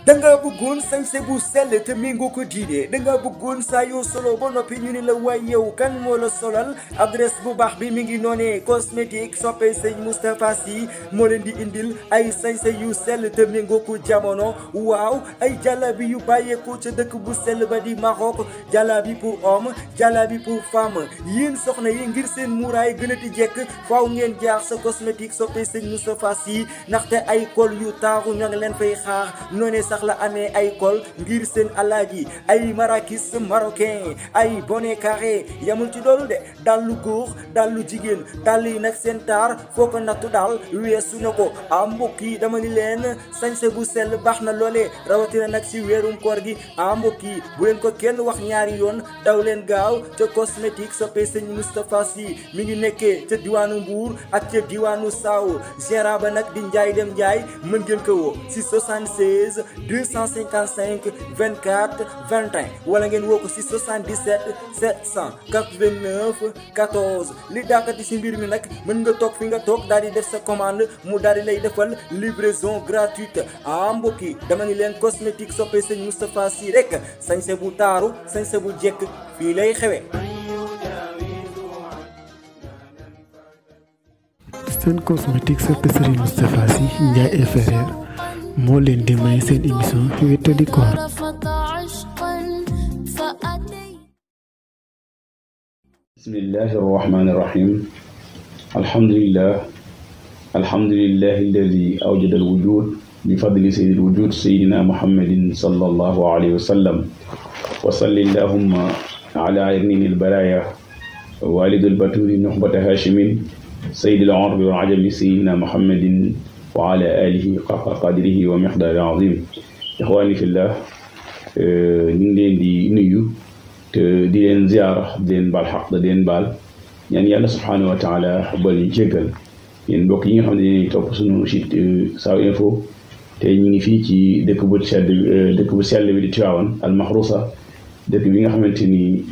danga bëggoon sañse bu sell te méngoo ko diine danga bëggoon saa yoo solo ba noppi ñu ne la waay yow kan moo la solal adresse bu baax bi mi ngi noonee cosmétique soppe sëñ Moustapha Sy moo leen di indil ay sañse yu sell te méngoo ko jamono waaw ay jàllabi yu bàyyeekoo ca dëkk bu sell ba di Maroc jàllabi pour homme jàllabi pour femme yéen soxna yi ngir seen muuraay gën a di jekk faaw ngeen jaar sa cosmétique soppe sëñ Moustapha Sy ndaxte ay col yu taaru ñoo ngi leen fay xaar noonee sax la amee ay col ngir seen alaaji ay marakis marocain ay bonnet carré yamul ci doolu de dallu góor dallu jigéen dàll yi nag seen taar foo ko nattu daal weesu na ko mbokk yi dama ni leen sañse bu sell baax na loolee rawatina nag si weerum koor gi mbokk yi bu leen ko kenn wax ñaari yoon daw leen gaaw ca cosmétique soppe sëñ Moustapha Sy mi ngi nekkee ca diwaanu Mbour ak ca diwaanu Saaw gérant ba nag di Njaay dem Njaay mën ngeen ko woo si 76 255 24 21 wala ngeen woo ko si 77 789 14 li daakati si mbir mi nag mën nga toog fi nga toog daal di def sa commande mu daal di lay defal livraison gratuite mbokk yi dama ni leen cosmétique soppe sëñ Moustapha Sy rek sañse bu taaru sañse bu jekk fii lay xewe seen cosmétique soppe Serigne Moustapha Sy Ndiaye et Frères moo leen di may seen émission Wéttali Koor. bismillahi arrahmani irrahim alhamdulillah alladi awjada alwujud bi fadli sayyidi alwujud sayyidina muhammadin sallallahu alayhi wa sallam wa salli allahumma ala irnini albaraya walid albaturi nuxbata hashimin sayyidi al-arbi wal ajami sayyidina muhammadin wa ala alihi xaqa qadrihi wa miqdaari azim ixwaani fillah ñu ngi leen di nuyu te di leen ziyaara di leen baal xaq di leen baal ñaan yàlla subhaanahu wa taala bal ñu jéggal yéen mbokk yi nga xam ne dañuy topp suñu site Saw Info te ñu ngi fii ci dëkk bu sell bi di Tiwaawan al Maxruusa dëkk bi nga xamante ni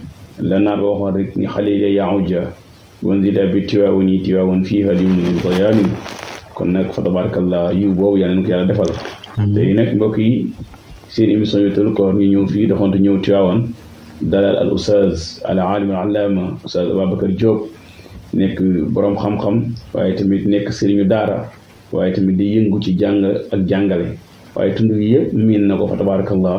la naar ba waxoon rek ni xalila yahuja wanzila bi Tiwaawan fii halimul bayaanin kon nag fa tabarakallah yiw boobu yàlla na ko yàlla defal léegi nag mbokk yi seen émission Wéttali Koor ñu ñëw fii doxantu ñëw Tiwaawan dalal al oustaz al alim al allama oustaz Ababacar Diop nekk boroom xam-xam waaye tamit nekk sëriñu daara waaye tamit di yëngu ci jàng ak jàngale waaye tund bi yëpp miin na ko fa tabarakallah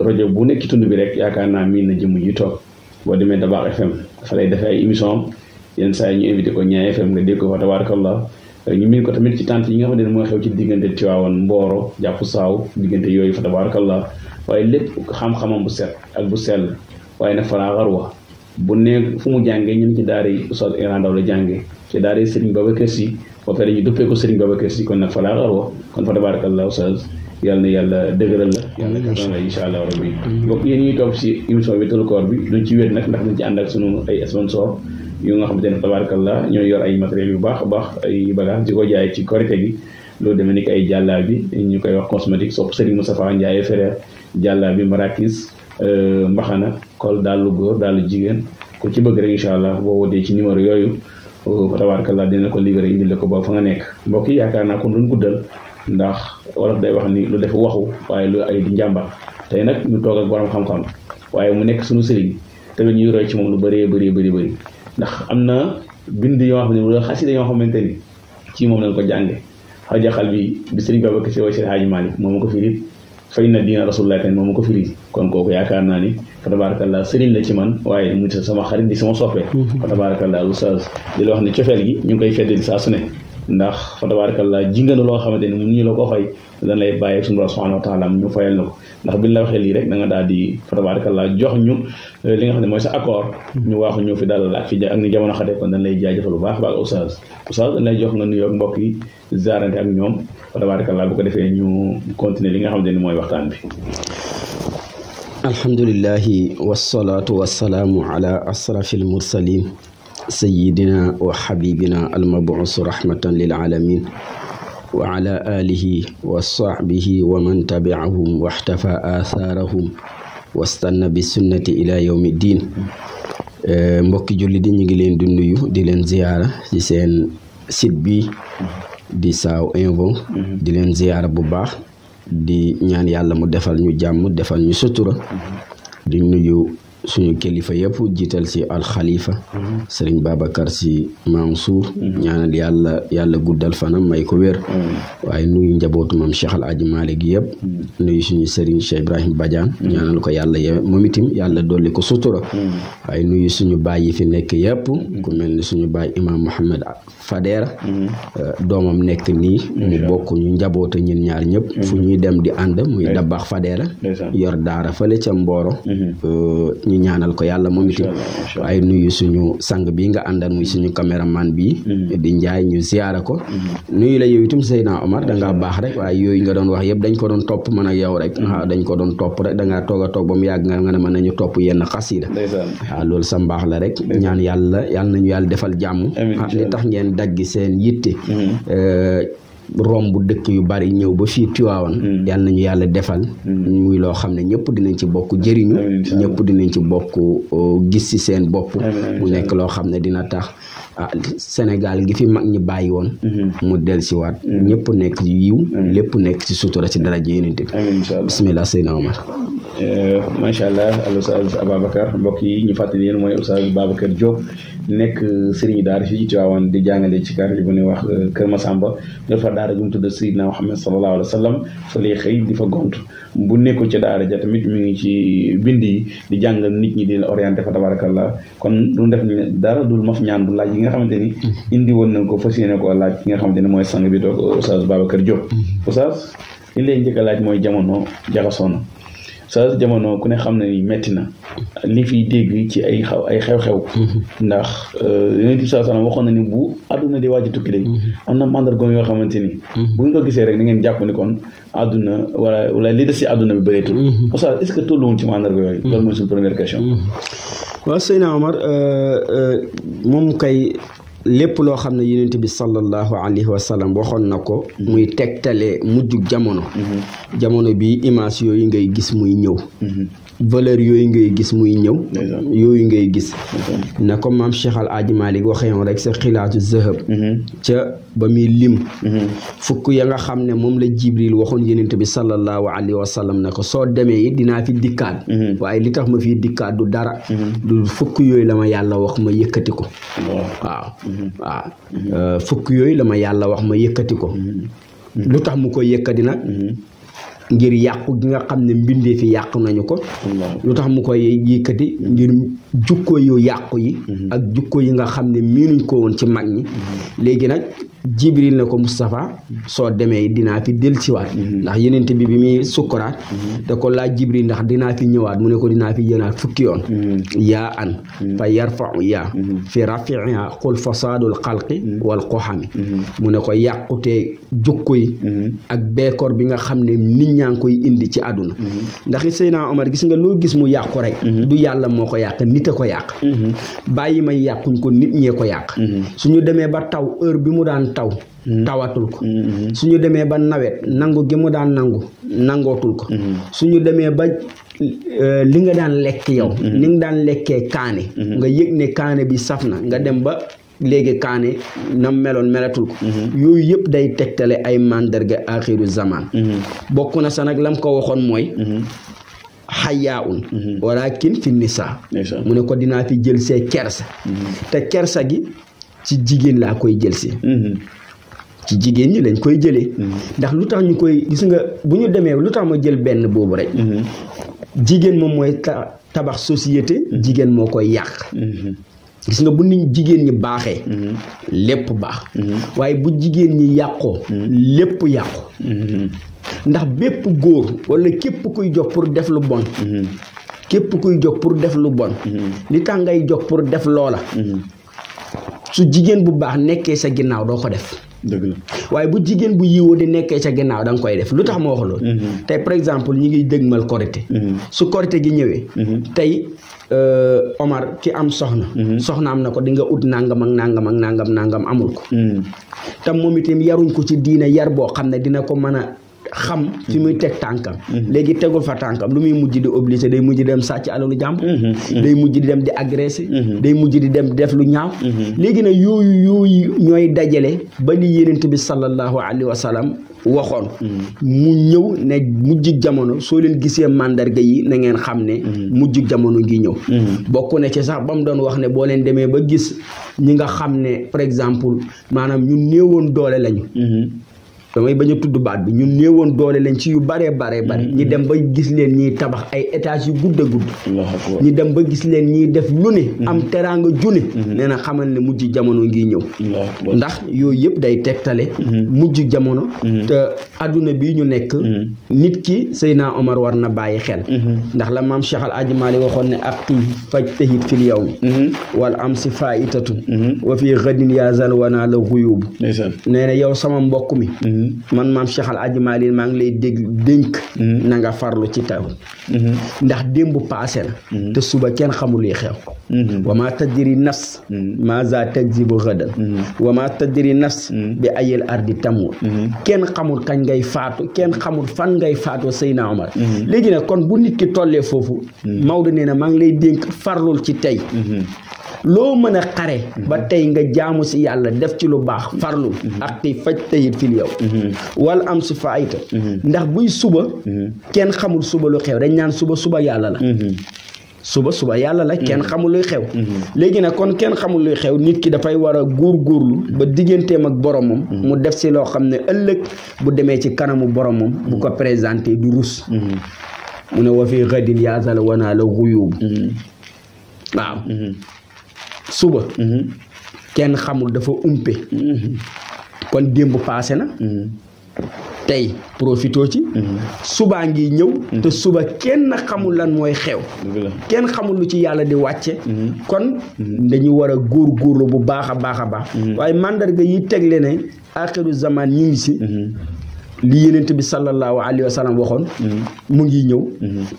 rajo bu nekk ci tund bi rek yaakaar naa miin na jëmm ji toog boo demee Dabakh FM fa lay defee ay émission am yenn saa yi ñu invité ko Ñaay FM nga dégg ko fa tabarakallah ñu miin ko tamit ci tànt yi nga xam ne mooy xew ci diggante Tiwaawan Mboro jàpp Saaw diggante yooyu fa tabarakallah waaye lépp xam-xamam bu set ak bu sell waaye nag falaa xarwa bu ne fu mu jàngee ñun ci daara yi Oustaz Iran Ndaw la jàngee ci daara yi Serigne Babacar Sy ba pare ñu duppee ko Serigne Babacar Sy kon nag falaa xarwa kon fa tabarakallah Oustaz yàlla na yàlla dëgëral la yàlla kattan la incha allah rabbi mbokk yéen ñuy topp si émission Wéttali Koor bi duñ ci wéet nag ndax dañ ci ànd ak sunu ay sponsor yu nga xamante ne tabarakallah ñooy yor ay matériels yu baax a baax ay bagages di ko jaay ci korite gi loolu demee ni ay jàllaa bi ñu koy wax cosmétique sopp Serigne Moustapha Ndiaye Frère jàllaa bi marakis mbaxana kol daalu góor daalu jigéen ku ci bëgg rek incha allah boo wootee ci numéro yooyu fa tabarakallah dina ko libéré indil la ko ba fa nga nekk mbokk yi yaakaar naa kon duñ guddal ndax wolof day wax ni lu def waxu waaye lu ay di njàmbar tey nag ñu toog ak borom xam-xam waaye mu nekk suñu sëriñ tamit ñuy roy ci moom lu bëree bëri ndax am na bind yoo xam ne wala xasida yoo xamante ni ci moom lañ ko jànge xajaxal bi sëriñ Babacar Sy way Seydi Hadji Malick moom ma ko firi fay na diina rasulullah tamit moom ma ko firi kon kooku yaakaar naa ni fa tabarakallah sëriñ la ci man waaye mu sama xarit di sama soppee fa tabarakallah oustaz di la wax ne cofeel gi ñu ngi koy feddali saa su ne ndax fa tabarakallah jingana loo xamante ni mun ñu la ko fay dañ lay bàyyi suñu borom subhanahu wa taala ñu fayal na ko ndax biñ la waxee lii rek da nga daal di fa tabarakallah jox ñu li nga xam ne mooy sa accord ñu waaxu ñëw fi dalal ak fi ak ni jamono xatee kon dañ lay jaajëfal bu baax baax oustaz dañ lay jox nga nuyoo ak mbokk yi ziarante ak ñoom fa tabarakallah bu ko defee ñu continuer li nga xamante ni mooy waxtaan bi. alhamdulillahi wasalaatu wasalaamu ala asrafil mursalin sayyidina wa habibina almabuus rahmatan lil alamin wa ala alihi wa sahbihi wa man tabi'ahum wa ihtafa atharahum wastanna bi sunnati ila yawmi din mbokki julli di ñu ngi leen di nuyu di leen ziyaara ci seen site bi di Saw Info di leen ziyaara bu baax di ñaan yàlla mu defal ñu jàmm defal ñu sutura di nuyu suñu kilifa yëpp jiital ci alxalifa sëriñ Babacar Sy Mansour ñaanal yàlla guddal fanam may ko wér waaye nuyu njabootu mam Cheikh Al Hadji Malick yëpp nuyu suñu sëriñ Cheikh Ibrahim Badiane ñaanal ko yàlla moom itam yàlla dolli ko sutura waaye nuyu suñu baay yi fi nekk yëpp ku mel ni suñu baay imam Mohamed Fadera doomam nekk nii mu bokk ñu njaboote ñun ñaar ñëpp fu ñuy dem di ànd muy Dabax Fadera yor daara fële ca Mboro ñu ñaanal ko yàlla moom itam waaye nuyu suñu sang bi nga àndal muy suñu caméraman bi di Njaay ñu ziyaara ko nuyu la yow itam Seydina Omar dangaa baax rek waaye yooyu nga doon wax yëpp dañ ko doon topp man ak yow rek waaw dañ ko doon topp rek dangaa toog a toog ba mu yàgg nga ne mën nañu topp yenn xasida waaw loolu sa mbaax la rek ñaan yàlla nañu yàlla defal jàmm li tax ngeen daggi seen yitte romb dëkk yu bari ñëw ba fii Tiwaawan yal nañu yàlla defal muy loo xam ne ñëpp dinañ ci bokk jëriñu ñëpp dinañ ci bokk gis ci seen bopp mu nekk loo xam ne dina tax Sénégal gi fi mag ñi bàyyi woon mu del si waat ñëpp nekk ci yiw lépp nekk ci sutura ci daraja Yonent bi bismillah Seydina Omar macha allah al Oustaz Ababacar mbokk yi ñu fàttali yéen mooy Oustaz Babacar Diop nekk sëriñu daara fii ci Tiwaawan di jàngale ci quartier bu ñuy wax Kër Masamba ñoo fa daara ju mu tudd Seydina Muhammad sallallahu alayhi wa sallam fa lay xëy di fa gont bu nekkul ci daara ja tamit mi ngi ci bind yi di jàngal nit ñi di leen orienté fa tabarakallah kon du def ni dara dul maf ñaan bu laaj yi nga xamante ni indi woon nañ ko fas yéene ko laaj ki nga xamante ni mooy sang bi toog Oustaz Babacar Diop Oustaz li lay njëkk a laaj mooy jamono jaxasoo na sa jamono ku ne xam ne ni metti na li fiy dégg ci ay xew-xew ndax Yonent bi sallallahu alayhi wasallam waxoon na ni bu àdduna di waaj tukki de am na mandarga yoo xamante ni bu ñu ko gisee rek ni ngeen jàpp ni kon àdduna wala li des ci àdduna bi bëreetul Oustaz est-ce que tolluwoon ci mandarga yooyu loolu mooy suñu première question waaw Seydina Omar moom kay lépp loo xam ne Yonent bi sallallahu alayhi wa sallam waxoon na ko muy tegtale mujjug jamono bi image yooyu ngay gis muy ñëw valeur yooyu ngay gis muy ñëw yooyu ngay gis na ko maam Cheikh Al Hadji Malick waxee woon rek sa xilaatu zahab ca ba muy lim fukk ya nga xam ne moom la Jibril waxoon Yonent bi sallallahu alayhi wa sallam ne ko soo demee it dinaa fi dikkaat waaye li tax ma fi dikkaat du dara du fukk yooyu la ma yàlla wax ma yëkkati ko waaw fukk yooyu la ma yàlla wax ma yëkkati ko lu tax mu koy yëkkati nag ngir yàqu gi nga xam ne mbindee fi yàqu nañu ko lu tax mu koy yëkkati ngir jukko yu yàqu yi ak jukko yi nga xam ne miinuñ ko woon ci mag ñi léegi nag Jibril ne ko Moustapha soo demee dinaa fi dellusiwaat ndax Yonent bi muy sukkuraat da ko laaj Jibril ndax dinaa fi ñëwaat mu ne ko dinaa fi yënaat fukki yoon yaa an fa yarfa'u yaa fi rafi'iha qul fasadul xalqi wal qoxami mu ne ko yàqutee jukko yi ak beekoor bi nga xam ne nit ñaa ngi koy indi ci àdduna ndax Seydina Omar gis nga loo gis mu yàqu rek du yàlla moo ko yàq nit a ko yàq bàyyi may yàquñ ko nit ñee ko yàq suñu demee ba taw heure bi mu daan taw tawatul ko suñu demee ba nawet nangu gi mu daan nangootul ko suñu demee ba li nga daan lekk yow ni nga daan lekkee kaane nga yëg ne kaane bi saf na nga dem ba léegi kaane nam meloon melatul ko yooyu yëpp day tegtale ay mandarga axiru zaman bokk na sa nag lam ko waxoon mooy xayaa un walakin fi nisa mu ne ko dinaa fi jël see kersa te kersa gi ci jigéen laa koy jël si ci jigéen ñi lañ koy jëlee ndax lu tax ñu koy gis nga bu ñu demee lu tax ma jël benn boobu rek jigéen moom mooy tabax société jigéen moo koy yàq gis nga bu nit jigéen ñi baaxee lépp baax waaye bu jigéen ñi yàqoo lépp yàqu ndax bépp góor walla képp kuy jox pour def lu bon képp kuy jox pour def lu bon li tax ngay jox pour def loola su jigéen bu baax nekkee sa ginnaaw doo ko def dëgg la waaye bu jigéen bu yiwoo di nekkee sa ginnaaw da nga koy def lu tax ma wax loolu tey par exemple ñi ngi dëgmal korité su korité gi ñëwee tey Omar ki am soxna am na ko di nga ut nangam ak nangam ak nangam amul ko tam moom itam yaruñ ko ci diine yar boo xam ne dina ko mën a xam fi muy teg tànkam léegi tegul fa tànkam lu muy mujj di obligé day mujj di dem sàcc alalu jàmbur day mujj di dem di agressé day mujj di dem def lu ñaaw léegi nag yooyu ñooy dajale ba li Yonent bi sallallahu alayhi wa sallam waxoon mu ñëw ne mujjug jamono soo leen gisee mandarga yi na ngeen xam ne mujjug jamono ngi ñëw bokk na ci sax ba mu doon wax ne boo leen demee ba gis ñi nga xam ne par exemple maanaam ñu néewoon doole lañu damay bañ a tudd baat bi ñun néewoon doole lañ ci yu bare ñi dem ba gis leen ñiy tabax ay étages yu gudd a gudd ñi dem ba gis leen ñiy def lu ne am teraanga june nee na xamal ne mujj jamono ngi ñëw ndax yooyu yëpp day tegtale mujj jamono te adduna bi ñu nekk nit ki Seydina Omar war na bàyyi xel ndax la maam Cheikh Al Hadji Malick waxoon ne aqi fajtahid fil yawmi wal amsi faitatun wa fi ghadin yazal wana la xuyubu nee na yow sama mbokk mi man maam Cheikh Al Hadji Malick maa ngi lay dénk na nga farlu ci taw ndax démb paase na te suba kenn xamul luy xew wa ma tadri nafs ma za takzibu ghadan wa ma tadri nafs bi ayil ardi tamut kenn xamul kañ ngay faatu kenn xamul fan ngay faatu Seydina Omar léegi nag kon bu nit ki tollee foofu Maodo nee na maa ngi lay dénk farlul ci tey loo mën a xare ba tey nga jaamu si yàlla def ci lu baax farlul ak tey faj tayit fil yow wala am si faayita ndax buy suba kenn xamul suba lu xew dañ naan suba yàlla la suba yàlla la kenn xamul luy xew léegi nag kon kenn xamul luy xew nit ki dafay war a góorgóorlu ba digganteem ak boromam mu def si loo xam ne ëllëg bu demee ci kanamu boromam bu ko présenté du rus mu ne wa fi xadin yaasal wanaa la xuyuub waaw suba kenn xamul dafa umpe kon démb paase na tey profitoo ci subaa ngi ñëw te suba kenn xamul lan mooy xew kenn xamul lu ci yàlla di wàcce kon dañu war a góorgóorlu bu baax a baax waaye mandarga yi tegle ne axiru zaman ñi ngi si li Yonent bi sallallahu alayhi wa sallam waxoon mu ngi ñëw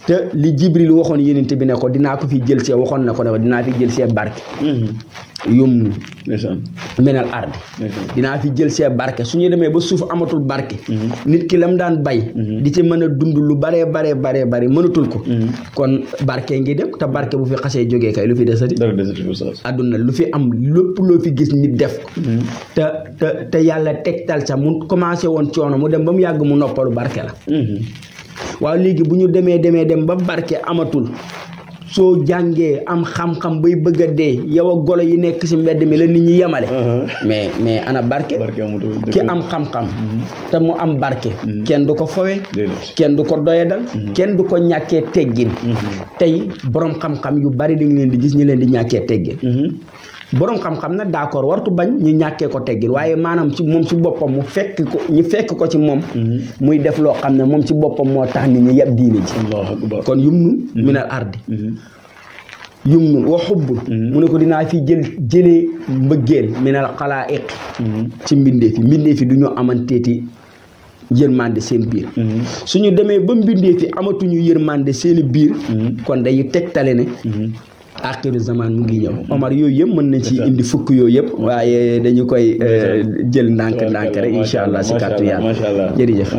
te li Jibril waxoon Yonent bi ne ko dinaa ko fi jël see waxoon na ko ne ko dinaa fi jël see barke yum menal ardi dinaa fi jël see barke su ñu demee ba suuf amatul barke nit ki lam daan bay di ci mën a dund lu bare mënatul ko kon barke ngi dem te barke bu fi xasee jógee kay lu fi desati àdduna lu fi am lépp loo fi gis nit def ko te yàlla tegtal sa mu commencé woon coono mu dem ba mu yàgg mu noppalu barke la waaw léegi bu ñu dem ba barke amatul soo jàngee am xam-xam bay bëgg a dee yow a golo yi nekk ci mbedd mi la nit ñi yemale mais ana barke ki am xam-xam te mu am barke kenn du ko fowe kenn du ko doyadal kenn du ko ñàkkee teggin tey borom xam-xam yu bari dañu leen di gis ñu leen di ñàkkee teggin borom xam-xam nag d'accord wartu bañ ñu ñàkkee ko teggin waaye maanaam ci moom ci boppam mu fekk ko ci moom muy def loo xam ne moom ci boppam moo tax nit ñi yeb diine ji kon yum nun minal ardi yum nun wa xubbul mu ne ko dinaa fi jëlee mbëggeel minal xalaa'iq ci mbindee fi du ñu amanteeti yërmande seen biir suñu demee ba mbindee fi amatuñu yërmande seen biir kon day tegtale ne axiru zaman mu ngi ñëw Omar yooyu yëpp mën nañ ci indi fukk yooyu yëpp waaye dañu koy jël ndànk rek incha allah si kàttu yàlla jërëjëf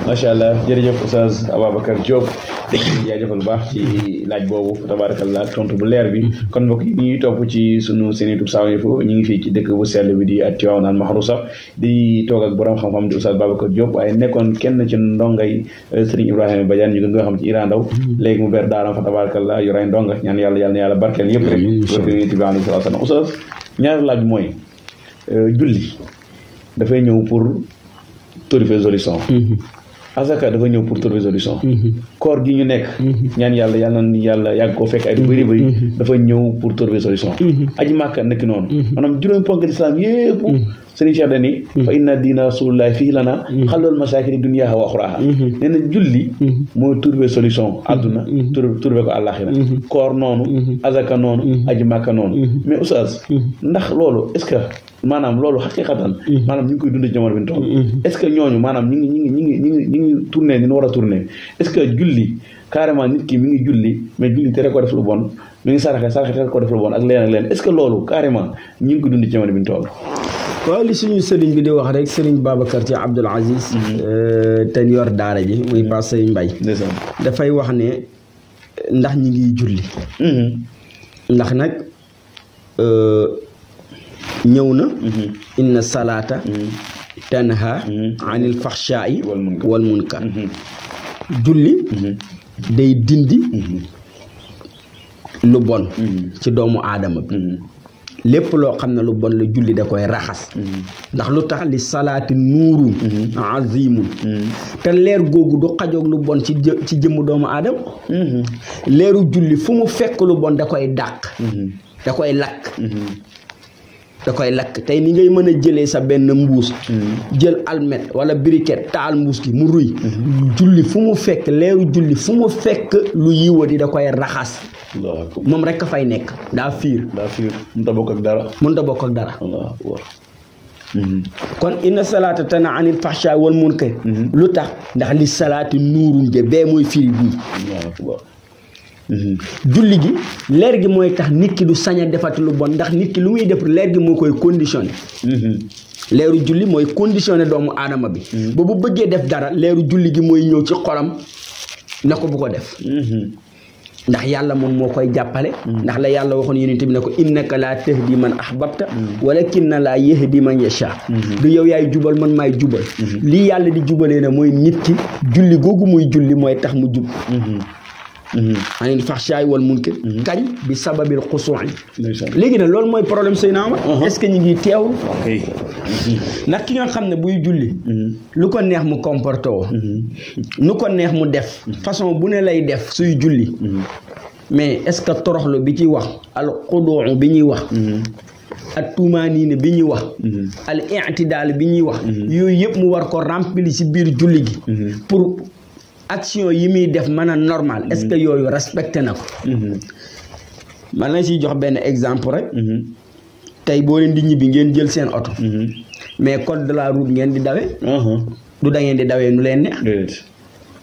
macha allah jërëjëf Oustaz Ababacar Diop dañuy jaajëfal bu baax ci laaj boobu tabarakallah tontu bu leer bi kon mbokk yi ñuy topp ci sunu seen YouTube Salam Info ñu ngi fii ci dëkk bu sell bi di Tivaouane al Mahrousa di toog ak borom xam-xam di Oustaz Babacar Diop waaye nekkoon kenn ci ndongay Serigne Ibrahima Badiane ñu gën nga xam ci Iran Ndaw léegi mu ber daaram fa tabarakallah yoray ndonga ñaan yàlla barkeel yëpp rek Yonent bi alayhi salaatu wa salaam Oustaz ñaari laaj mooy julli dafay ñëw pour taux résolution asaka dafa ñëw pour taux résolution koor gi ñu nekk ñaan yàlla yàgg koo fekk ay du bëri dafa ñëw pour taux résolution aji màkka nekk noonu maanaam juróomi ponk l'islam yëpp Serigne Cheikh dani fa inna diina rasulullahi fii lana xallool masaakini duniyaaha wa axiraaha nee na julli mooy trouver solution àdduna trouver ko àllaaxira koor noonu azaka noonu aji màkka noonu mais oustaz ndax loolu est-ce que maanaam loolu xaqiqatan maanaam ñu ngi koy dund ci jamono bi ñu toll est-ce que ñooñu maanaam ñi ngi tourné ni ñu war a tourné est-ce que julli carrément nit ki mi ngi julli mais julli tere ko def lu bon mi ngi saraxe tere ko def lu bon ak leen est-ce que loolu carrément ñu ngi koy dund ci jamono bi ñu toll waaw li suñu sëriñ bi di wax rek sëriñ Babacar Sy Abdoul Aziz te yor daara ji muy Pape Sëriñ Mbaye dafay wax ne ndax ñi ngi julli ndax nag ñëw na inna salaata tanha anil faxshaa'i wal munkar julli day dindi lu bon ci doomu aadama bi lépp loo xam ne lu bon la julli da koy raxas ndax lu tax li salaati nuurun azimun te leer googu du xajoog lu bon ci jëmm doomu aadama leeru julli fu mu fekk lu bon da koy dàq da koy lakk da koy lakk tey ni ngay mën a jëlee sa benn mbuus jël almet wala briquet taal mbuus gi mu ruy julli fu mu fekk leeru julli fu mu fekk lu yiwa di da koy raxas moom rek a fay nekk daa fiir mënut a bokk ak dara kon inna salaata tana anil fahsha wal munkar lu tax ndax li salaati nuurun je bee mooy firi bii julli gi leer gi mooy tax nit ki du sañ a defati lu bon ndax nit ki lu muy def leer gi moo koy conditionné leeru julli mooy conditionné doomu aadama bi ba bu bëggee def dara leeru julli gi mooy ñëw ci xolam ne ko bu ko def ndax yàlla moom moo koy jàppale ndax la yàlla waxoon yonent bi ne ko innaka laa tahdi man ahbabta walakinna laa yahdi man yasha du yow yaay jubal man maay jubal lii yàlla di jubalee ne mooy nit ki julli googu muy julli mooy tax mu jub anil fahshaay wal munkar kañ bi sababil xusuu'i léegi nag loolu mooy problème Seydina Omar est-ce que ñu ngi teewlu ndax ki nga xam ne buy julli lu ko neex mu comporté woo nu ko neex mu def façon bu ne lay def suy julli mais est-ce que toroxlu bi ci wax al xuduu bi ñuy wax ak tumaaniine bi ñuy wax al i'tidaal bi ñuy wax yooyu yëpp mu war ko remplir ci biir julli gi pour action yi muy def mën a normal est-ce que yooyu respecté na ko man la siy jox benn exemple rek tey boo leen di ñibbi ngeen jël seen oto mais code de la route ngeen di dawee du da ngeen di dawee nu leen neex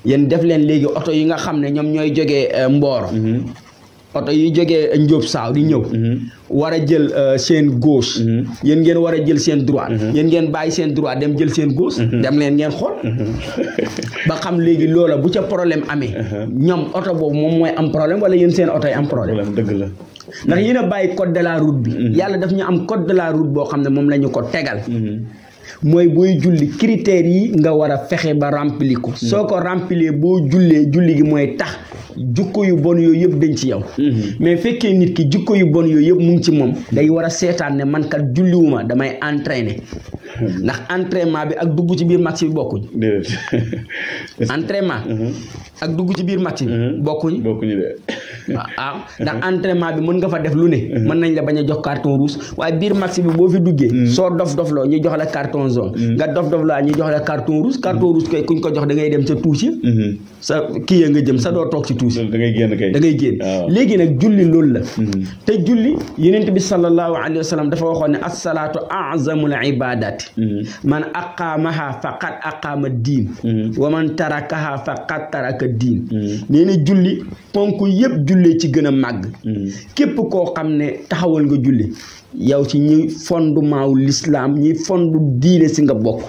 yéen def leen léegi oto yi nga xam ne ñoom ñooy jógee Mboro oto yi jógee Njóob Saaw di ñëw war a jël seen gauche yéen ngeen war a jël seen droite yéen ngeen bàyyi seen droite dem jël seen gauche dem leen ngeen xool ba xam léegi loola bu ca problème amee ñoom oto boobu moom mooy am problème wala yéen seen oto yi am problème dëgg la ndax yéen a bàyyi code de la route bi yàlla daf ñu am code de la route boo xam ne moom la ñu ko tegal mooy booy julli critères yi nga war a fexe ba remplir ko soo ko remplir boo jullee julli gi mooy tax jukko yu bon yooyu yëpp dañ ci yow mais fekkee nit ki jukko yu bon yooyu yëpp mu ngi ci moom day war a seetaan ne man kat julliwuma damay entraîner ndax entraînement bi ak dugg ci biir match bi bokkuñ entraînement ak dugg ci biir match bi bokkuñ de waaw ndax entraînement bi mën nga fa def lu ne mën nañ la bañ a jox carton rouge waaye biir match bi boo fi duggee soo dof loo ñu jox la carton jaune nga dof laa ñu jox la carton rouge koy kuñ ko jox da ngay dem sa tuuti sa kii ya nga jëm sa doo toog ci tuuti da ngay génn kay da ngay génn léegi nag julli loolu la te julli yonent bi sallallahu alayhi wa sallam dafa waxoon ne as-salaatu a'zamul ibadati man aqaamaha faqad aqaama diin wa man tarakaha faqad taraka diin nee na julli ponk yëpp jullee ci gën a màgg képp koo xam ne taxawal nga julli yow ci ñi fondement wu l'islam ñi fondu diine si nga bokk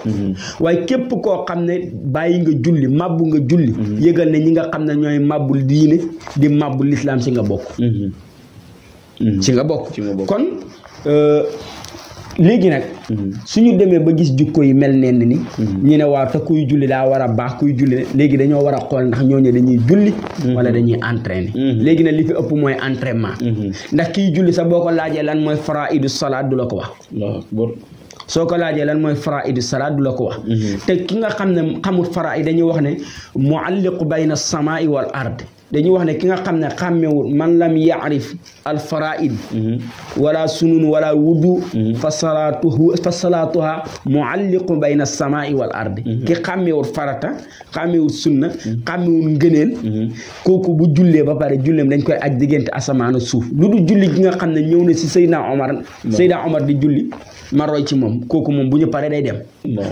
waaye képp koo xam ne bàyyi nga julli màbbu nga julli yëgal ne ñi nga xam ne ñooy màbbul diine di màbbul l'islam si nga bokk ci nga bokk kon léegi nag suñu demee ba gis jukko yi mel nenn ni ñu ne waaw te kuy julli daa war a baax kuy julli léegi dañoo war a xool ndax ñooñu dañuy julli wala dañuy entraîner léegi nag li fi ëpp mooy entraînement ndax kiy julli sax boo ko laajee lan mooy faraidu salaat du la ko wax soo ko laajee lan mooy faraidu salaat du la ko wax te ki nga xam ne xamul faraid dañuy wax ne mualliqu bayna samaa'i wal ard dañuy wax ne ki nga xam ne xàmmewul man lam yaarif al faraid wala sunun wala wudu fa salaatuha mualliqu bayna samaa'i wal ardi ki xàmmewul farata xàmmewul sunna xàmmewul ngëneel kooku bu jullee ba pare julleem dañ koy aj diggante asamaan ak suuf lu du julli gi nga xam ne ñëw na si Seydina Omar di julli ma roy ci moom kooku moom bu ñu paree day dem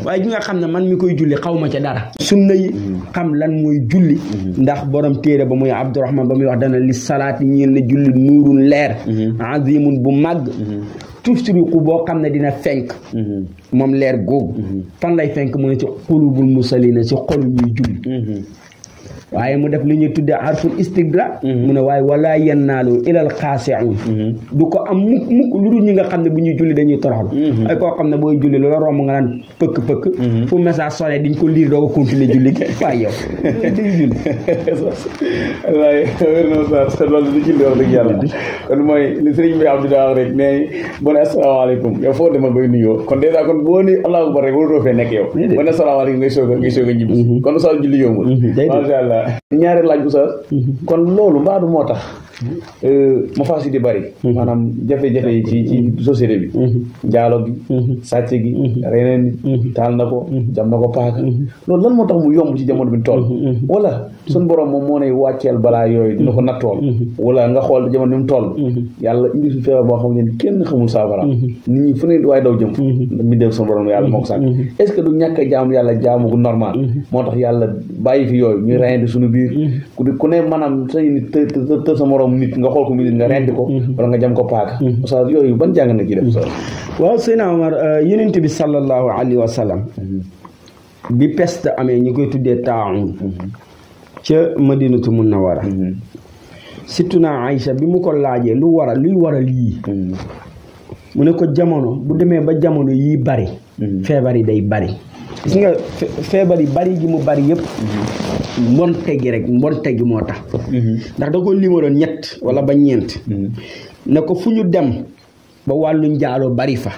waaye gi nga xam ne man mi koy julli xaw ma ca dara sunna yi xam lan mooy julli ndax borom téere ba muy Abdurahman ba muy wax dana li salaati ñeel na julli nuurun leer azimun bu màgg tusriqu boo xam ne dina fenk moom leer googu fan lay fenk mu ne ci xulubul musalina ci xolu ñuy julli waaye mu def li ñuy tuddee harful istidrak mu ne waaye wala yennaalu ilal xaasi'un du ko am mukk lu dul ñi nga xam ne bu ñuy julli dañuy toroxlu ay koo xam ne booy julli loola romb nga naan pëkk fu message sonné diñ ko lire doo ko continuer julli gi waaye yow day julli waaye wér na sa loolu di julli wax dëgg yàlla kon mooy li sëriñ bi Abdou daa wax rek ne boo ne asalaamaaleykum yow foo dema bay nuyoo kon dèjà kon boo ne allahu akbar rek warutoo fee nekk yow boo ne asalaamaaleykum ngay soog a ñibbi kon sa julli yombul masha Allah ñaari laaj bu sa kon loolu mbaadu moo tax ma faas yi di bari maanaam jafe-jafe yi ci société bi njaalo gi sàcc gi reneen nit taal na ko jam na ko paaka loolu lan moo tax mu yomb ci jamono bi toll wala suñ borom moom moo ne wàcceel balaa yooyu dina ko nattool wala nga xool jamono bi mu toll yàlla indi fi feebar boo xam ne kenn xamul saafara nit ñi fu ne waaye daw jëm mi def suñ borom yàlla moo ko sàkk est-ce que du ñàkk a jaamu yàlla jaamu gu normal moo tax yàlla bàyyi fi yooyu ñuy reyandi suñu biir ku ne maanaam sañu nit të sa morom nit nga xool ko mu nit nga rendi ko wala nga jam ko paaka parce que yooyu ban jàng na ci def so waaw Seydina Omar yonent bi sallallahu alayhi wa sallam bi peste amee ñu koy tuddee taa'un ca Madinatu Munawwara surtout na Aïcha bi mu ko laajee luy waral yii mu ne ko jamono bu demee ba jamono yii bari feebar yi day bari gis nga feebar yi bari gi mu bari yëpp mbonte gi moo tax ndax da ko numéro ñett wala ba ñeent ne ko fu ñu dem ba wàllu njaaloo bari fa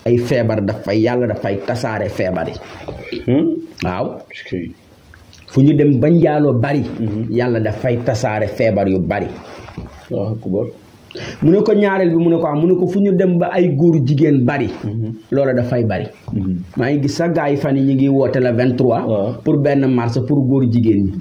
ay feebar yàlla dafay tasaare feebar yi waaw fu ñu dem ba njaaloo bari yàlla dafay tasaare feebar yu bari mu ne ko ñaareel bi mu ne ko am mu ne ko fu ñu dem ba ay góor jigéen bari loola dafay bari maa ngi gis sa gars yi fan yi ñu ngi woote la 23 pour benn mars pour góor jigéen ñi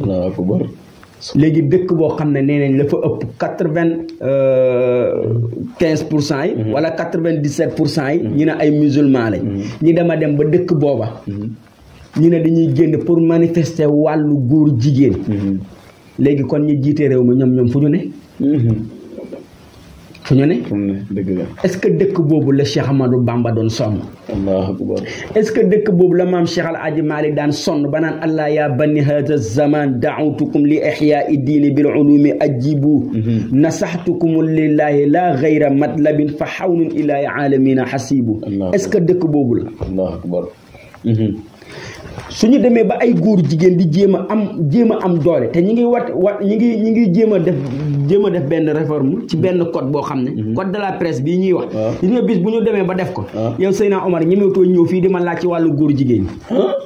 léegi dëkk boo xam ne nee nañ la fa ëpp 95% yi wala 97% yi ñu ne ay musulman lañ ñi dama dem ba dëkk booba ñu ne dañuy génn pour manifester wàllu góor jigéen léegi kon ñi jiite réew mi ñoom fu ñu ne fu ñu ne est-ce que dëkk boobu la Cheikh Ahmadou Bamba doon sonn Allahu akbar est-ce que dëkk boobu la maam Cheikh Al Hadji Malick daan sonn ba naan allah ya bani hada zaman da'awtukum li ihya'i diini bil ulumi ajibu nasaxtukum lillahi la ghayra matlabin fa hawnun ilahi alamina hasibu est-ce que dëkk boobu la Allahu akbar suñu demee ba ay góor jigéen di jéem a am doole te ñi ngi jéem a def benn réforme ci benn code boo xam ne code de la presse bii ñuy wax gis nga bis bu ñu demee ba def ko yow Seydina Omar ñemewutoo ñëw fii di ma laaj ci wàllu góor jigéen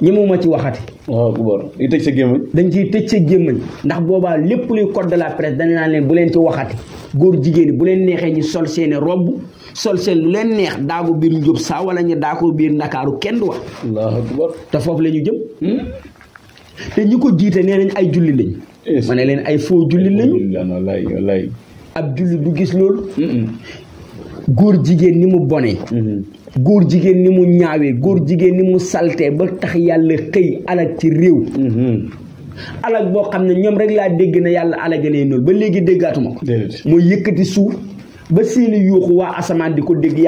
ñi ñemewuma ci waxati dañ tëj sa gémmañ dañ ciy tëj sa gémmañ ndax boobaa lépp luy code de la presse dañ naan leen bu leen ci waxati góor jigéen yi bu leen neexee ñi sol seeni robb sol seen lu leen neex daagu biir Njóob saa wala ñu daako biir Ndakaaru kenn du wax Allahu akbar te foofu la ñu jëm te ñi ko jiite nee nañ ay julli lañ ma ne leen ay faux julli lañu wallaay ab julli du gis loolu góor jigéen ni mu bonee góor jigéen ni mu ñaawee góor jigéen ni mu saltee ba tax yàlla xëy alak ci réew alag boo xam ne ñoom rek laa dégg na yàlla alaganee noonu ba léegi déggaatuma ko mooy yëkkati suuf ba seeni yuuxu waa asamaan di ko dégg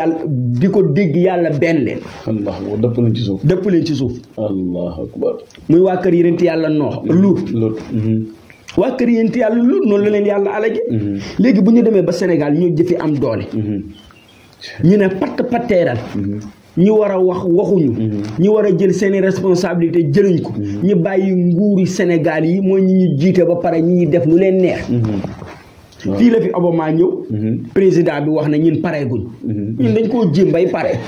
yàlla benn leen Allah dëpp leen ci suuf Allahu akbar muy waa kër yonent yàlla noox luut waa kër yonent yàlla luut noonu la leen yàlla alage léegi bu ñu demee ba Sénégal ñoo jëfi am doole ñu ne patteeral ñi war a wax waxuñu ñi war a jël seeni responsabilité jëluñ ko ñu bàyyi nguuri Sénégal yi mooy ñi ñu jiite ba pare ñi def lu leen neex fii la fi Obama ñëw président bi wax na ñun pareeguñ ñun dañ koo jéem bay pare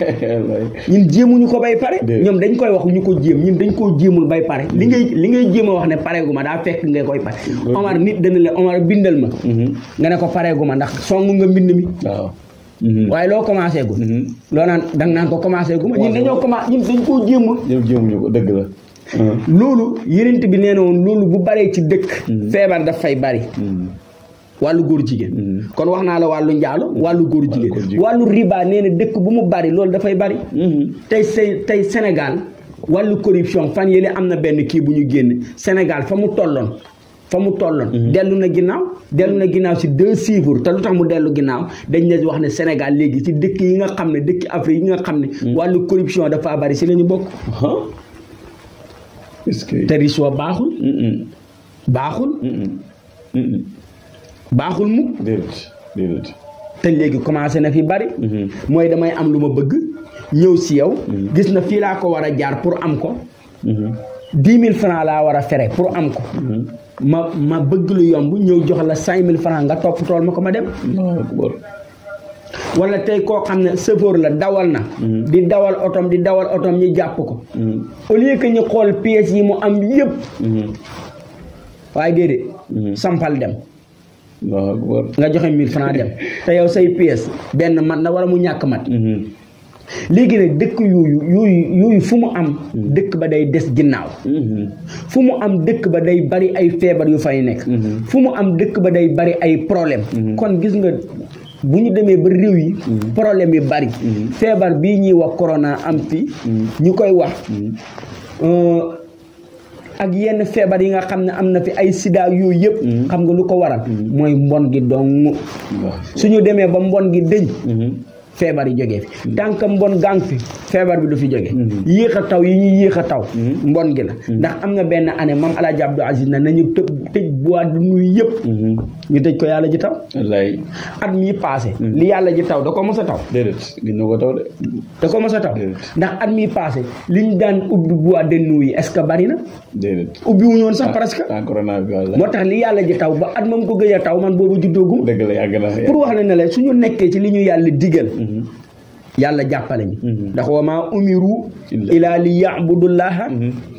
ñun jéemuñu ko bay pare ñoom dañ koy wax ñu ko jéem ñun dañ koo jéemul bay pare li ngay jéem a wax ne pareeguma daa fekk nga koy pare Omar nit dana la Omar bindal ma nga ne ko pareeguma ndax song nga mbind mi waaye loo commencé gu loo naan danga naan ko commencé gu ma ñun dañoo commencé ñun dañ koo jéemul jéemuñu ko dëgg la loolu yenent bi nee na woon loolu bu baree ci dëkk feebar daf fay bari wàllu góor jigéen kon wax naa la wàllu njaalo wàllu góor jigéen wàllu riba nee na dëkk bu mu bari loolu dafay bari tey Sénégal wàllu corruption fan yële am na benn kii bu ñu génn Sénégal fa mu tolloon fa mu tolloon dellu na ginnaaw si 2 chiffres te lu tax mu dellu ginnaaw dañ ne wax ne Sénégal léegi ci dëkk yi nga xam ne dëkk Afrique yi nga xam ne wàllu corruption dafa bari si la ñu bokk te riche baaxul mukk déedéet te léegi commencé na fi bari mooy damay am lu ma bëgg ñëw si yow gis na fii laa ko war a jaar pour am ko 10 000 francs laa war a fere pour am ko ma bëgg lu yomb ñëw jox la 5 000 francs nga topp tool ma ko ma dem wala tey koo xam ne chauffeur la dawal na di dawal otom ñu jàpp ko au lieu que ñu xool pièces yi mu am yëpp waaye déedéet sampal dem nga joxe 1000 francs dem te yow say pièces benn mat na wala mu ñàkk mat léegi nag dëkk yooyu fu mu am dëkk ba day des ginnaaw fu mu am dëkk ba day bari ay feebar yu fay nekk fu mu am dëkk ba day bari ay problème kon gis nga bu ñu demee ba réew yi problème yi bari feebar bii ñuy wax corona am fi ñu koy wax ak yenn feebar yi nga xam ne am na fi ay sida yooyu yëpp xam nga lu ko waral mooy mbon gi dong suñu demee ba mbon gi dëñ feebar yi jógee fi tant que mbon gang fi feebar bi du fi jóge yéex a taw yi ñuy yéex a taw mbon gi la ndax am na benn année Mame El Hadji Abdou Aziz na nañu tëj boîte de nuit yëpp ñu tëj ko yàlla ji taw wallaay at mi passé li yàlla ji taw da ko mos a taw déedéet gis na ko taw de da ko mos a taw ndax at mi passé li ñu daan ubbi boîte de nuit yi est-ce que bari na déedéet ubbi wuñu woon sax presque corona bi walla moo tax li yàlla ji taw ba at moom ko gëj a taw man boobu juddoogum dëgg la yàgg na pour wax ne la suñu nekkee ci li ñu yàlla digal yàlla jàppale ñu ndax wa maa umiru ila li ya'budullaha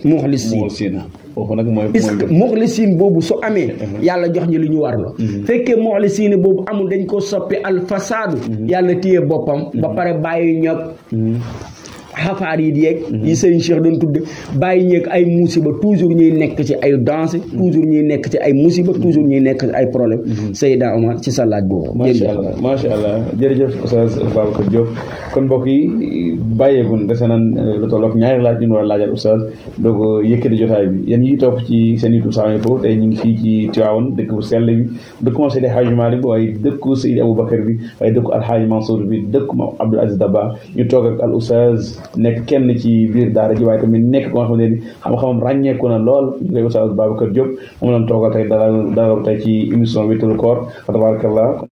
muxlisiin foofu nag mooy muxlisiin boobu su amee yàlla jox ñu li ñu warloo fekkee muxlisiin boobu amul dañ ko soppi alfasaadu yàlla téye boppam ba pare bàyyi ñoog xafaar yi yeeg yi sëriñ Cheikh doon tudde bàyyi ñeeg ay musiba toujours ñuy nekk ci ay danse toujours ñuy nekk ci ay musiba toujours ñuy nekk ci ay problème Seydina Omar ci sa laaj boobu macha allah jërëjëf Oustaz Babacar Diop kon mbokk yi bàyyeegun dese nan lu tollook ñaari laaj ñu war a laajal Oustaz doo ko yëkkati jotaay bi yéen ñi topp ci seen YouTube Sans Info tey ñu ngi fii ci Tivaouane dëkk bu sell bi dëkku Seydi Hadji Malick bi waaye dëkku Seydi Aboubacar bi waaye dëkku Alhaaji Mansour bi dëkku Abdoul Aziz Dabakh ñu toog ak al Oustaz nekk kenn ci biir daara ji waaye tamit nekk ko nga xam ne ni xam-xamam ràññeeku na lool ñu koy Oustaz Babacar Diop moom lañ toogal tey dalal tey ci émission Wéttalu Koor fa tabarakallah